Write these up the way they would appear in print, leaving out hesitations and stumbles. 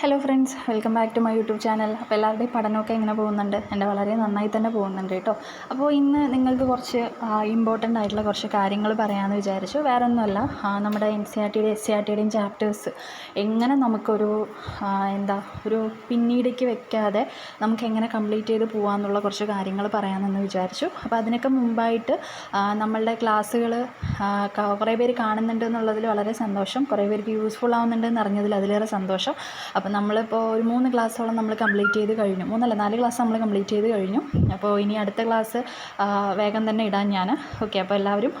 Hello friends, welcome back to my YouTube channel. അപ്പോൾ എല്ലാവരുടെയും പഠനമൊക്കെ എങ്ങനെ പോകുന്നുണ്ട്? എൻ്റെ വളരെ നന്നായി തന്നെ പോകുന്നുണ്ട് കേട്ടോ. അപ്പോൾ ഇന്ന് നിങ്ങൾക്ക് കുറച്ച് ഇമ്പോർട്ടൻ്റ് ആയിട്ടുള്ള കുറച്ച് കാര്യങ്ങൾ പറയാമെന്ന് വിചാരിച്ചു. വേറെ ഒന്നുമല്ല, നമ്മുടെ NCERT-യുടെയും SCERT-യുടെയും ചാപ്റ്റേഴ്സ് എങ്ങനെ നമുക്കൊരു ഒരു പിന്നീടേക്ക് വെക്കാതെ നമുക്ക് എങ്ങനെ കംപ്ലീറ്റ് ചെയ്ത് പോകാമെന്നുള്ള കുറച്ച് കാര്യങ്ങൾ പറയാമെന്ന് വിചാരിച്ചു. അപ്പോൾ അതിനൊക്കെ മുമ്പായിട്ട് നമ്മളുടെ ക്ലാസ്സുകൾ കുറേ പേര് കാണുന്നുണ്ട് എന്നുള്ളതിൽ വളരെ സന്തോഷം. കുറേ പേർക്ക് യൂസ്ഫുൾ ആവുന്നുണ്ടെന്ന് അറിഞ്ഞതിൽ അതിലേറെ സന്തോഷം. അപ്പോൾ നമ്മളിപ്പോൾ ഒരു 3 ക്ലാസ്സോളം നമ്മൾ കംപ്ലീറ്റ് ചെയ്ത് കഴിഞ്ഞു. 4 ക്ലാസ് നമ്മൾ കംപ്ലീറ്റ് ചെയ്ത് കഴിഞ്ഞു. അപ്പോൾ ഇനി അടുത്ത ക്ലാസ് വേഗം തന്നെ ഇടാൻ ഞാൻ. ഓക്കെ, അപ്പോൾ എല്ലാവരും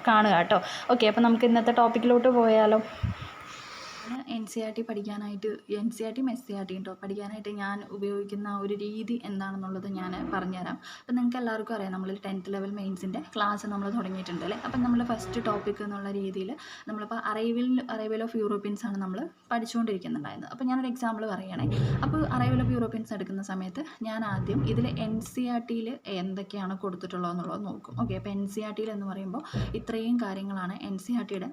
കാണുക കേട്ടോ. ഓക്കെ, അപ്പോൾ നമുക്ക് ഇന്നത്തെ ടോപ്പിക്കിലോട്ട് പോയാലോ. NCERT പഠിക്കാനായിട്ട് NCERT-യും SCERT-യും കേട്ടോ പഠിക്കാനായിട്ട് ഞാൻ ഉപയോഗിക്കുന്ന ഒരു രീതി എന്താണെന്നുള്ളത് ഞാൻ പറഞ്ഞുതരാം. അപ്പം നിങ്ങൾക്ക് എല്ലാവർക്കും അറിയാം, നമ്മൾ 10th ലെവൽ മെയിൻസിൻ്റെ ക്ലാസ് നമ്മൾ തുടങ്ങിയിട്ടുണ്ട് അല്ലേ. അപ്പം നമ്മൾ ഫസ്റ്റ് ടോപ്പിക് എന്നുള്ള രീതിയിൽ നമ്മളിപ്പോൾ അറൈവൽ ഓഫ് യൂറോപ്യൻസ് ആണ് നമ്മൾ പഠിച്ചുകൊണ്ടിരിക്കുന്നുണ്ടായിരുന്നത്. അപ്പോൾ ഞാനൊരു എക്സാമ്പിൾ പറയുകയാണെ. അപ്പോൾ അറൈവൽ ഓഫ് യൂറോപ്യൻസ് എടുക്കുന്ന സമയത്ത് ഞാൻ ആദ്യം ഇതിൽ NCERT-യിൽ എന്തൊക്കെയാണ് കൊടുത്തിട്ടുള്ളതെന്നുള്ളത് നോക്കും. ഓക്കെ, അപ്പോൾ NCERT-യിൽ എന്ന് പറയുമ്പോൾ ഇത്രയും കാര്യങ്ങളാണ് NCERT-യുടെ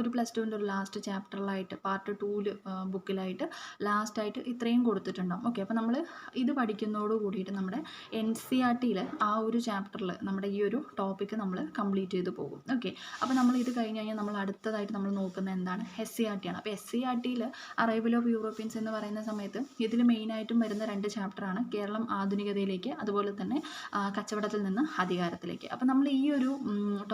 ഒരു +2-ൻ്റെ ഒരു ലാസ്റ്റ് ചാപ്റ്ററിലായിട്ട് പാർട്ട് 2-ൽ ബുക്കിലായിട്ട് ലാസ്റ്റായിട്ട് ഇത്രയും കൊടുത്തിട്ടുണ്ടാകും. ഓക്കെ, അപ്പോൾ നമ്മൾ ഇത് പഠിക്കുന്നതോട് കൂടിയിട്ട് നമ്മുടെ NCERT-യിൽ ആ ഒരു ചാപ്റ്ററിൽ നമ്മുടെ ഈ ഒരു ടോപ്പിക്ക് നമ്മൾ കംപ്ലീറ്റ് ചെയ്ത് പോകും. ഓക്കെ, അപ്പോൾ നമ്മൾ ഇത് കഴിഞ്ഞ് കഴിഞ്ഞാൽ നമ്മൾ അടുത്തതായിട്ട് നമ്മൾ നോക്കുന്നത് എന്താണ്? SCERT ആണ്. അപ്പോൾ SCERT-യിൽ അറൈവൽ ഓഫ് യൂറോപ്യൻസ് എന്ന് പറയുന്ന സമയത്ത് ഇതിൽ മെയിനായിട്ടും വരുന്ന 2 ചാപ്റ്ററാണ് കേരളം ആധുനികതയിലേക്ക്, അതുപോലെ തന്നെ കച്ചവടത്തിൽ നിന്ന് അധികാരത്തിലേക്ക്. അപ്പോൾ നമ്മൾ ഈ ഒരു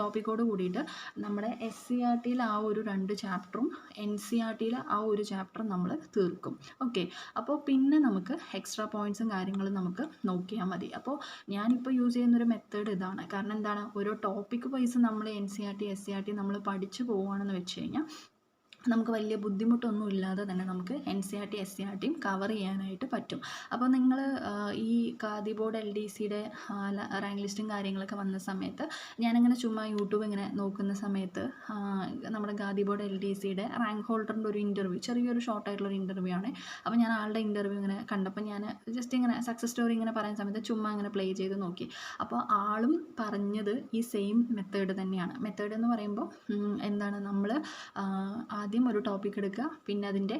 ടോപ്പിക്കോട് കൂടിയിട്ട് നമ്മുടെ SCERT-യിൽ ആ ഒരു 2 ചാപ്റ്ററും NCERT-യിൽ ആ ഒരു ചാപ്റ്റർ നമ്മൾ തീർക്കും. ഓക്കെ, അപ്പോൾ പിന്നെ നമുക്ക് എക്സ്ട്രാ പോയിൻറ്റ്സും കാര്യങ്ങളും നമുക്ക് നോക്കിയാൽ മതി. അപ്പോൾ ഞാനിപ്പോൾ യൂസ് ചെയ്യുന്നൊരു മെത്തേഡ് ഇതാണ്. കാരണം എന്താണ്, ഓരോ ടോപ്പിക്ക് വൈസ് നമ്മൾ NCERT SCERT നമ്മൾ പഠിച്ചു പോവുകയാണെന്ന് വെച്ച് കഴിഞ്ഞാൽ നമുക്ക് വലിയ ബുദ്ധിമുട്ടൊന്നും ഇല്ലാതെ തന്നെ നമുക്ക് NCERT SCERT-യും കവർ ചെയ്യാനായിട്ട് പറ്റും. അപ്പോൾ നിങ്ങൾ ഈ ഖാദി ബോർഡ് LDCയുടെ റാങ്ക് ലിസ്റ്റും കാര്യങ്ങളൊക്കെ വന്ന സമയത്ത് ഞാനിങ്ങനെ ചുമ്മാ യൂട്യൂബ് ഇങ്ങനെ നോക്കുന്ന സമയത്ത് നമ്മുടെ ഖാദി ബോർഡ് LDCയുടെ റാങ്ക് ഹോൾഡറിൻ്റെ ഒരു ഇൻ്റർവ്യൂ, ചെറിയൊരു ഷോർട്ടായിട്ടുള്ളൊരു ഇൻ്റർവ്യൂ ആണ്. അപ്പോൾ ഞാൻ ആളുടെ ഇൻ്റർവ്യൂ ഇങ്ങനെ കണ്ടപ്പോൾ ഞാൻ ജസ്റ്റ് ഇങ്ങനെ സക്സസ് സ്റ്റോറി ഇങ്ങനെ പറയുന്ന സമയത്ത് ചുമ്മാ ഇങ്ങനെ പ്ലേ ചെയ്ത് നോക്കി. അപ്പോൾ ആളും പറഞ്ഞത് ഈ സെയിം മെത്തേഡ് തന്നെയാണ്. മെത്തേഡ് എന്ന് പറയുമ്പോൾ എന്താണ്, നമ്മൾ ആദ്യം ഒരു ടോപ്പിക് എടുക്കുക, പിന്നെ അതിൻ്റെ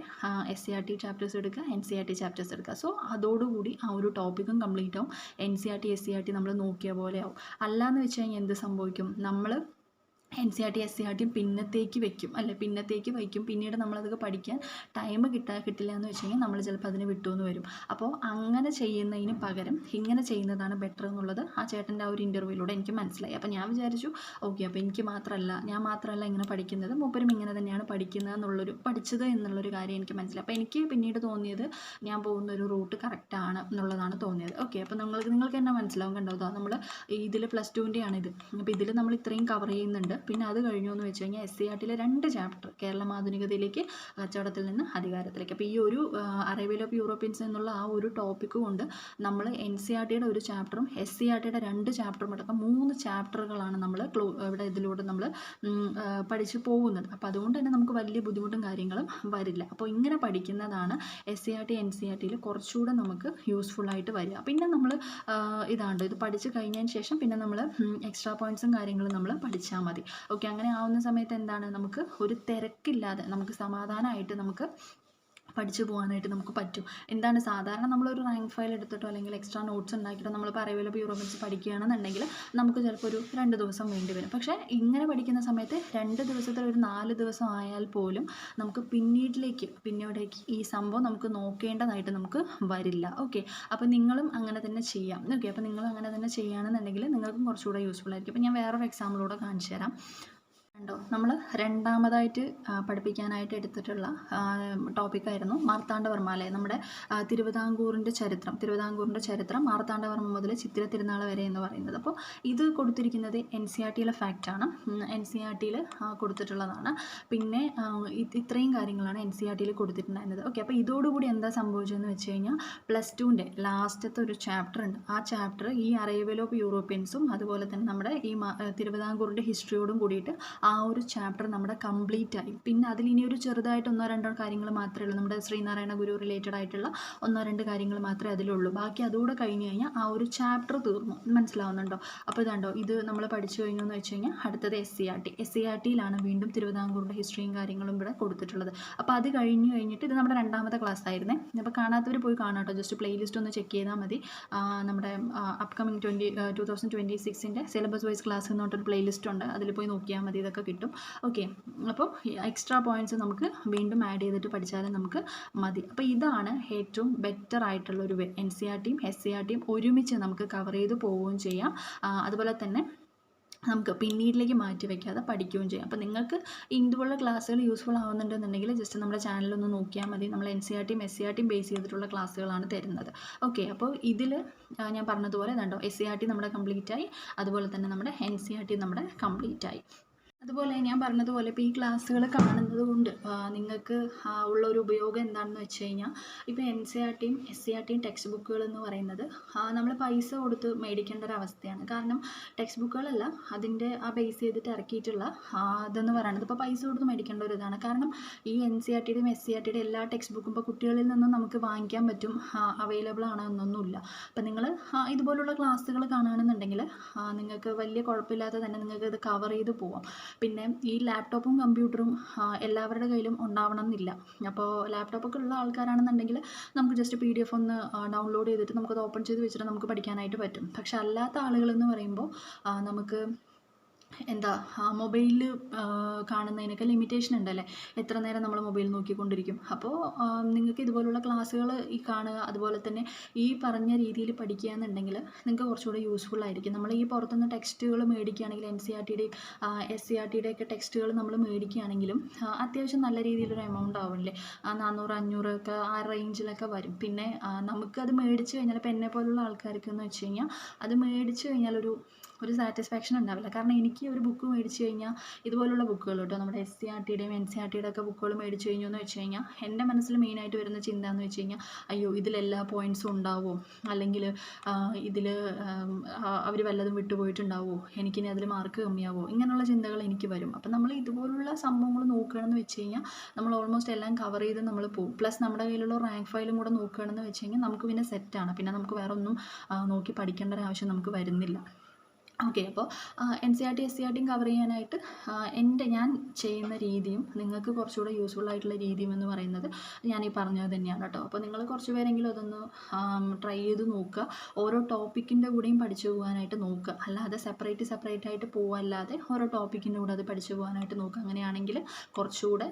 SCERT ചാപ്റ്റേഴ്സ് എടുക്കുക, NCERT ചാപ്റ്റേഴ്സ് എടുക്കുക. സോ അതോടുകൂടി ആ ഒരു ടോപ്പിക്കും കംപ്ലീറ്റ് ആവും. NCERT SCERT നമ്മൾ നോക്കിയ പോലെ ആവും. അല്ലാന്ന് വെച്ച് കഴിഞ്ഞാൽ എന്ത് സംഭവിക്കും, നമ്മൾ NCERT SCERT പിന്നത്തേക്ക് വയ്ക്കും അല്ലേ, പിന്നത്തേക്ക് വയ്ക്കും. പിന്നീട് നമ്മളതൊക്കെ പഠിക്കാൻ ടൈം കിട്ടില്ല എന്ന് വെച്ച് കഴിഞ്ഞാൽ നമ്മൾ ചിലപ്പോൾ അതിന് വിട്ടുവെന്ന് വരും. അപ്പോൾ അങ്ങനെ ചെയ്യുന്നതിന് പകരം ഇങ്ങനെ ചെയ്യുന്നതാണ് ബെറ്റർ എന്നുള്ളത് ആ ചേട്ടൻ്റെ ആ ഒരു ഇൻ്റർവ്യൂയിലൂടെ എനിക്ക് മനസ്സിലായി. അപ്പോൾ ഞാൻ വിചാരിച്ചു ഓക്കെ, അപ്പോൾ ഞാൻ മാത്രമല്ല ഇങ്ങനെ പഠിക്കുന്നത്, മൂപ്പരും ഇങ്ങനെ തന്നെയാണ് പഠിച്ചത് എന്നുള്ളൊരു കാര്യം എനിക്ക് മനസ്സിലായി. അപ്പോൾ എനിക്ക് പിന്നീട് തോന്നിയത് ഞാൻ പോകുന്നൊരു റൂട്ട് കറക്റ്റാണ് എന്നുള്ളതാണ് തോന്നിയത്. ഓക്കെ, അപ്പോൾ നിങ്ങൾക്ക് തന്നെ മനസ്സിലാവും. കണ്ടോ, നമ്മൾ ഇതിൽ +2-ൻ്റെ ആണിത്. അപ്പോൾ ഇതിൽ നമ്മൾ ഇത്രയും കവർ ചെയ്യുന്നുണ്ട്. പിന്നെ അത് കഴിഞ്ഞു എന്ന് വെച്ച് കഴിഞ്ഞാൽ SCERT-ലെ 2 ചാപ്റ്റർ, കേരളം ആധുനികതയിലേക്ക്, കച്ചവടത്തിൽ നിന്ന് അധികാരത്തിലേക്ക്. അപ്പോൾ ഈ ഒരു അറൈവൽ ഓഫ് യൂറോപ്യൻസ് എന്നുള്ള ആ ഒരു ടോപ്പിക്ക് കൊണ്ട് നമ്മൾ NCERT-യുടെ ഒരു ചാപ്റ്ററും SCERT-യുടെ 2 ചാപ്റ്ററും അടക്കം 3 ചാപ്റ്ററുകളാണ് നമ്മൾ ഇതിലൂടെ നമ്മൾ പഠിച്ചു പോകുന്നത്. അപ്പോൾ അതുകൊണ്ട് തന്നെ നമുക്ക് വലിയ ബുദ്ധിമുട്ടും കാര്യങ്ങളും വരില്ല. അപ്പോൾ ഇങ്ങനെ പഠിക്കുന്നതാണ് SCERT NCERT-യിൽ കുറച്ചുകൂടെ നമുക്ക് യൂസ്ഫുള്ളായിട്ട് വരിക. പിന്നെ നമ്മൾ ഇത് പഠിച്ചു കഴിഞ്ഞതിന് ശേഷം പിന്നെ നമ്മൾ എക്സ്ട്രാ പോയിൻറ്റ്സും കാര്യങ്ങളും നമ്മൾ പഠിച്ചാൽ മതി. ഓക്കെ, അങ്ങനെ ആവുന്ന സമയത്ത് എന്താണ്, നമുക്ക് ഒരു തിരക്കില്ലാതെ നമുക്ക് സമാധാനമായിട്ട് നമുക്ക് പഠിച്ചു പോകാനായിട്ട് നമുക്ക് പറ്റും. എന്താണ്, സാധാരണ നമ്മളൊരു റാങ്ക് ഫയൽ എടുത്തിട്ടോ അല്ലെങ്കിൽ എക്സ്ട്രാ നോട്ട്സ് ഉണ്ടാക്കിയിട്ടോ നമ്മൾ അറൈവൽ ഓഫ് യൂറോപ്യൻസ് പഠിക്കുകയാണെന്നുണ്ടെങ്കിൽ നമുക്ക് ചിലപ്പോൾ ഒരു 2 ദിവസം വേണ്ടി വരും. പക്ഷേ ഇങ്ങനെ പഠിക്കുന്ന സമയത്ത് 2 ദിവസത്തിൽ ഒരു 4 ദിവസം ആയാൽ പോലും നമുക്ക് പിന്നീടേക്ക് ഈ സംഭവം നമുക്ക് നോക്കേണ്ടതായിട്ട് നമുക്ക് വരില്ല. ഓക്കെ, അപ്പോൾ നിങ്ങളും അങ്ങനെ തന്നെ ചെയ്യാം. ഓക്കെ, അപ്പോൾ നിങ്ങളും അങ്ങനെ തന്നെ ചെയ്യുകയാണെന്നുണ്ടെങ്കിൽ നിങ്ങൾക്കും കുറച്ചുകൂടെ യൂസ്ഫുൾ ആയിരിക്കും. അപ്പോൾ ഞാൻ വേറൊരു എക്സാമ്പിളൂടെ കാണിച്ചു തരാം. നമ്മൾ രണ്ടാമതായിട്ട് പഠിപ്പിക്കാനായിട്ട് എടുത്തിട്ടുള്ള ടോപ്പിക്കായിരുന്നു മാർത്താണ്ഡവർമ്മ അല്ലേ, നമ്മുടെ തിരുവിതാംകൂറിൻ്റെ ചരിത്രം മാർത്താണ്ഡവർമ്മ മുതൽ ചിത്തിര തിരുനാൾ വരെ എന്ന് പറയുന്നത്. അപ്പോൾ ഇത് കൊടുത്തിരിക്കുന്നത് NCERT-ലെ ഫാക്റ്റാണ്, NCERT-യിൽ കൊടുത്തിട്ടുള്ളതാണ്. പിന്നെ ഇത്രയും കാര്യങ്ങളാണ് NCERT-യിൽ കൊടുത്തിട്ടുണ്ടായിരുന്നത്. ഓക്കെ, അപ്പോൾ ഇതോടുകൂടി എന്താ സംഭവിച്ചതെന്ന് വെച്ച് കഴിഞ്ഞാൽ +2-ൻ്റെ ലാസ്റ്റത്തെ ഒരു ചാപ്റ്റർ ഉണ്ട്. ആ ചാപ്റ്റർ ഈ അറൈവൽ ഓഫ് യൂറോപ്യൻസും അതുപോലെ തന്നെ നമ്മുടെ ഈ തിരുവിതാംകൂറിൻ്റെ ഹിസ്റ്ററിയോടും കൂടിയിട്ട് ആ ആ ഒരു ചാപ്റ്റർ നമ്മുടെ കംപ്ലീറ്റ് ആയി. പിന്നെ അതിലിനി ഒരു ചെറുതായിട്ട് 1-2 കാര്യങ്ങൾ മാത്രമേ ഉള്ളൂ. നമ്മുടെ ശ്രീനാരായണ ഗുരു റിലേറ്റഡ് ആയിട്ടുള്ള 1-2 കാര്യങ്ങൾ മാത്രമേ അതിലുള്ളൂ. ബാക്കി അതുകൂടെ കഴിഞ്ഞ് കഴിഞ്ഞാൽ ആ ഒരു ചാപ്റ്റർ തീർന്നു. മനസ്സിലാവുന്നുണ്ടോ? അപ്പോൾ ഇതാണ്ടോ, ഇത് നമ്മൾ പഠിച്ചു കഴിഞ്ഞു എന്ന് വെച്ച് കഴിഞ്ഞാൽ അടുത്തത് SCERT-യിലാണ് വീണ്ടും തിരുവിതാംകൂറിൻ്റെ ഹിസ്റ്ററിയും കാര്യങ്ങളും ഇവിടെ കൊടുത്തിട്ടുള്ളത്. അപ്പോൾ അത് കഴിഞ്ഞിട്ട് ഇത് നമ്മുടെ 2ാമത്തെ ക്ലാസ് ആയിരുന്നേ. അപ്പോൾ കാണാത്തവർ പോയി കാണാം കേട്ടോ. ജസ്റ്റ് പ്ലേലിസ്റ്റ് ഒന്ന് ചെക്ക് ചെയ്താൽ മതി. നമ്മുടെ അപ്കമിങ് 2026ൻ്റെ സിലബസ് വൈസ് ക്ലാസ് എന്ന് പറഞ്ഞിട്ടൊരു പ്ലേലിസ്റ്റ് ഉണ്ട്. അതിൽ പോയി നോക്കിയാൽ മതി, ഇതൊക്കെ കിട്ടും. ഓക്കെ, അപ്പോൾ എക്സ്ട്രാ പോയിൻറ്റ്സ് നമുക്ക് വീണ്ടും ആഡ് ചെയ്തിട്ട് പഠിച്ചാലും നമുക്ക് മതി. അപ്പോൾ ഇതാണ് ഏറ്റവും ബെറ്റർ ആയിട്ടുള്ളൊരു വേ. NCERT-യും SCERT-യും ഒരുമിച്ച് നമുക്ക് കവർ ചെയ്ത് പോവുകയും ചെയ്യാം. അതുപോലെ തന്നെ നമുക്ക് പിന്നീടിലേക്ക് മാറ്റി വയ്ക്കാതെ പഠിക്കുകയും ചെയ്യാം. അപ്പോൾ നിങ്ങൾക്ക് ഇതുപോലുള്ള ക്ലാസ്സുകൾ യൂസ്ഫുൾ ആവുന്നുണ്ടെന്നുണ്ടെങ്കിൽ ജസ്റ്റ് നമ്മുടെ ചാനലൊന്ന് നോക്കിയാൽ മതി. നമ്മൾ NCERT-യും SCERT-യും ബേസ് ചെയ്തിട്ടുള്ള ക്ലാസ്സുകളാണ് തരുന്നത്. ഓക്കെ, അപ്പോൾ ഇതിൽ ഞാൻ പറഞ്ഞതുപോലെ കണ്ടോ, SCERT നമ്മുടെ കംപ്ലീറ്റ് ആയി, അതുപോലെ തന്നെ നമ്മുടെ NCERT നമ്മുടെ കംപ്ലീറ്റ് ആയി. അതുപോലെ ഞാൻ പറഞ്ഞതുപോലെ ഇപ്പോൾ ഈ ക്ലാസ്സുകൾ കാണുന്നത് കൊണ്ട് നിങ്ങൾക്ക് ഉള്ളൊരു ഉപയോഗം എന്താണെന്ന് വെച്ച് കഴിഞ്ഞാൽ, ഇപ്പോൾ NCERT-യും SCERT-യും ടെക്സ്റ്റ് ബുക്കുകൾ എന്ന് പറയുന്നത് നമ്മൾ പൈസ കൊടുത്ത് മേടിക്കേണ്ട ഒരു അവസ്ഥയാണ്. കാരണം ടെക്സ്റ്റ് ബുക്കുകളല്ല, അതിൻ്റെ ബേസ് ചെയ്തിട്ട് ഇറക്കിയിട്ടുള്ള ഇതെന്ന് പറയുന്നത് ഇപ്പോൾ പൈസ കൊടുത്ത് മേടിക്കേണ്ട ഒരു ഇതാണ്. കാരണം ഈ NCERT-യുടെയും SCERT-യുടെയും എല്ലാ ടെക്സ്റ്റ് ബുക്കും ഇപ്പോൾ കുട്ടികളിൽ നിന്നും നമുക്ക് വാങ്ങിക്കാൻ പറ്റും, അവൈലബിൾ ആണ് എന്നൊന്നുമില്ല. അപ്പോൾ നിങ്ങൾ ഇതുപോലുള്ള ക്ലാസ്സുകൾ കാണുകയാണെന്നുണ്ടെങ്കിൽ നിങ്ങൾക്ക് വലിയ കുഴപ്പമില്ലാതെ തന്നെ നിങ്ങൾക്ക് ഇത് കവർ ചെയ്ത് പോവാം. പിന്നെ ഈ ലാപ്ടോപ്പും കമ്പ്യൂട്ടറും എല്ലാവരുടെ കയ്യിലും ഉണ്ടാവണം എന്നില്ല. അപ്പോൾ ലാപ്ടോപ്പൊക്കെ ഉള്ള ആൾക്കാരാണെന്നുണ്ടെങ്കിൽ നമുക്ക് ജസ്റ്റ് PDF ഒന്ന് ഡൗൺലോഡ് ചെയ്തിട്ട് നമുക്കത് ഓപ്പൺ ചെയ്ത് വെച്ചിട്ട് നമുക്ക് പഠിക്കാനായിട്ട് പറ്റും. പക്ഷെ അല്ലാത്ത ആളുകളെന്ന് പറയുമ്പോൾ നമുക്ക് എന്താ മൊബൈലിൽ കാണുന്നതിനൊക്കെ ലിമിറ്റേഷൻ ഉണ്ടല്ലേ. എത്ര നേരം നമ്മൾ മൊബൈൽ നോക്കിക്കൊണ്ടിരിക്കും. അപ്പോൾ നിങ്ങൾക്ക് ഇതുപോലുള്ള ക്ലാസ്സുകൾ ഈ കാണുക, അതുപോലെ തന്നെ ഈ പറഞ്ഞ രീതിയിൽ പഠിക്കുക എന്നുണ്ടെങ്കിൽ നിങ്ങൾക്ക് കുറച്ചുകൂടെ യൂസ്ഫുൾ ആയിരിക്കും. നമ്മൾ ഈ പുറത്തുനിന്ന് ടെക്സ്റ്റുകൾ മേടിക്കുകയാണെങ്കിൽ NCERT-യുടെയും SCERT-യുടെയും ഒക്കെ ടെക്സ്റ്റുകൾ നമ്മൾ മേടിക്കുകയാണെങ്കിലും അത്യാവശ്യം നല്ല രീതിയിലൊരു എമൗണ്ട് ആവില്ലേ, 400-500 ഒക്കെ ആ റേഞ്ചിലൊക്കെ വരും. പിന്നെ നമുക്കത് മേടിച്ച് കഴിഞ്ഞാൽ ഇപ്പോൾ എന്നെ പോലുള്ള ആൾക്കാർക്ക് എന്ന് വെച്ച് കഴിഞ്ഞാൽ അത് മേടിച്ച് കഴിഞ്ഞാൽ ഒരു സാറ്റിസ്ഫാക്ഷൻ ഉണ്ടാവില്ല. കാരണം എനിക്ക് ഒരു ബുക്ക് മേടിച്ച് കഴിഞ്ഞാൽ, ഇതുപോലുള്ള ബുക്കുകൾ കേട്ടോ, നമ്മുടെ SCERT-യുടെയും NCERT-യുടെ ഒക്കെ ബുക്കുകൾ മേടിച്ച് കഴിഞ്ഞു എന്ന് വെച്ച് കഴിഞ്ഞാൽ എൻ്റെ മനസ്സിൽ മെയിനായിട്ട് വരുന്ന ചിന്ത എന്ന് വെച്ച് കഴിഞ്ഞാൽ, അയ്യോ ഇതിലെല്ലാ പോയിൻറ്റ്സും ഉണ്ടാവുമോ, അല്ലെങ്കിൽ ഇതിൽ അവർ വല്ലതും വിട്ടുപോയിട്ടുണ്ടാവുമോ, എനിക്കിനി അതിൽ മാർക്ക് കമ്മിയാവുമോ, ഇങ്ങനെയുള്ള ചിന്തകൾ എനിക്ക് വരും. അപ്പം നമ്മൾ ഇതുപോലുള്ള സംഭവങ്ങൾ നോക്കുകയാണെന്ന് വെച്ച് കഴിഞ്ഞാൽ നമ്മൾ ഓൾമോസ്റ്റ് എല്ലാം കവർ ചെയ്ത് നമ്മൾ പോകും. പ്ലസ് നമ്മുടെ കയ്യിലുള്ള റാങ്ക് ഫയലും കൂടെ നോക്കുകയാണെന്ന് വെച്ച് കഴിഞ്ഞാൽ നമുക്ക് പിന്നെ സെറ്റാണ്. പിന്നെ നമുക്ക് വേറെ ഒന്നും നോക്കി പഠിക്കേണ്ട ഒരു ആവശ്യം നമുക്ക് വരുന്നില്ല. ഓക്കെ, അപ്പോൾ NCERT SCERT-യും കവർ ചെയ്യാനായിട്ട് ഞാൻ ചെയ്യുന്ന രീതിയും നിങ്ങൾക്ക് കുറച്ചുകൂടെ യൂസ്ഫുൾ ആയിട്ടുള്ള രീതിയും എന്ന് പറയുന്നത് ഞാൻ ഈ പറഞ്ഞത് തന്നെയാണ് കേട്ടോ. അപ്പോൾ നിങ്ങൾ കുറച്ച് പേരെങ്കിലും അതൊന്ന് ട്രൈ ചെയ്ത് നോക്കുക. ഓരോ ടോപ്പിക്കിൻ്റെ കൂടെയും പഠിച്ചു പോകാനായിട്ട് നോക്കുക. അല്ലാതെ സെപ്പറേറ്റ് ആയിട്ട് പോവല്ലാതെ ഓരോ ടോപ്പിക്കിൻ്റെ കൂടെ അത് പഠിച്ചു പോകാനായിട്ട് നോക്കുക. അങ്ങനെയാണെങ്കിൽ കുറച്ചുകൂടെ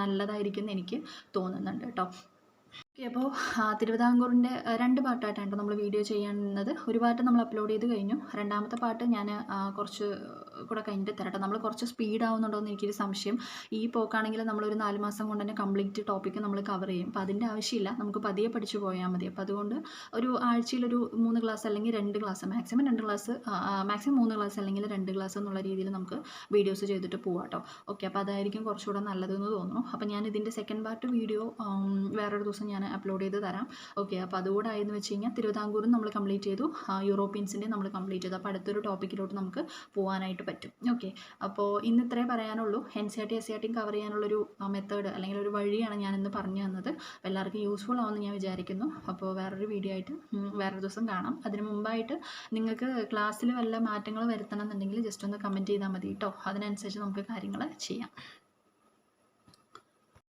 നല്ലതായിരിക്കും എന്ന് എനിക്ക് തോന്നുന്നുണ്ട് കേട്ടോ. ഓക്കെ, അപ്പോൾ തിരുവിതാംകൂറിൻ്റെ 2 പാർട്ടായിട്ടാണ് നമ്മൾ വീഡിയോ ചെയ്യുന്നത്. ഒരു പാർട്ട് നമ്മൾ അപ്ലോഡ് ചെയ്ത് കഴിഞ്ഞു. 2ാമത്തെ പാർട്ട് ഞാൻ കുറച്ച് കൂടെ കഴിഞ്ഞിട്ട് തരട്ടെ. നമ്മൾ കുറച്ച് സ്പീഡ് ആവുന്നുണ്ടോ എന്ന് എനിക്കൊരു സംശയം. ഈ പോക്കാണെങ്കിൽ നമ്മളൊരു 4 മാസം കൊണ്ട് തന്നെ കംപ്ലീറ്റ് ടോപ്പിക്ക് നമ്മൾ കവർ ചെയ്യും. അപ്പോൾ അതിൻ്റെ ആവശ്യമില്ല, നമുക്ക് പതിയെ പഠിച്ചു പോയാൽ മതി. അപ്പോൾ അതുകൊണ്ട് ഒരു ആഴ്ചയിലൊരു 3 ക്ലാസ് അല്ലെങ്കിൽ 2 class, maximum 2 class, maximum 3 class അല്ലെങ്കിൽ 2 ക്ലാസ് എന്നുള്ള രീതിയിൽ നമുക്ക് വീഡിയോസ് ചെയ്തിട്ട് പോവാം കേട്ടോ. ഓക്കെ, അപ്പോൾ അതായിരിക്കും കുറച്ചുകൂടെ നല്ലതെന്ന് തോന്നുന്നു. അപ്പോൾ ഞാൻ ഇതിൻ്റെ സെക്കൻഡ് പാർട്ട് വീഡിയോ വേറൊരു ദിവസം ഞാൻ അപ്ലോഡ് ചെയ്ത് തരാം. ഓക്കെ, അപ്പോൾ അതുകൂടെ ആയെന്ന് വെച്ച് കഴിഞ്ഞാൽ തിരുവിതാംകൂറും നമ്മൾ കംപ്ലീറ്റ് ചെയ്തു, യൂറോപ്യൻസിൻ്റെ നമ്മൾ കംപ്ലീറ്റ് ചെയ്തു. അപ്പോൾ അടുത്തൊരു ടോപ്പിക്കിലോട്ട് നമുക്ക് പോകാനായിട്ട് പറ്റും. ഓക്കെ, അപ്പോൾ ഇന്ന് ഇത്രേ പറയാനുള്ളൂ. NCERT SCERT-യും കവർ ചെയ്യാനുള്ളൊരു മെത്തേഡ് അല്ലെങ്കിൽ ഒരു വഴിയാണ് ഞാനിന്ന് പറഞ്ഞു തന്നത്. അപ്പോൾ എല്ലാവർക്കും യൂസ്ഫുൾ ആവുമെന്ന് ഞാൻ വിചാരിക്കുന്നു. അപ്പോൾ വേറൊരു വീഡിയോ ആയിട്ട് വേറൊരു ദിവസം കാണാം. അതിന് മുമ്പായിട്ട് നിങ്ങൾക്ക് ക്ലാസ്സിൽ വല്ല മാറ്റങ്ങൾ വരുത്തണം എന്നുണ്ടെങ്കിൽ ജസ്റ്റ് ഒന്ന് കമൻറ്റ് ചെയ്താൽ മതി കേട്ടോ. അതിനനുസരിച്ച് നമുക്ക് കാര്യങ്ങൾ ചെയ്യാം.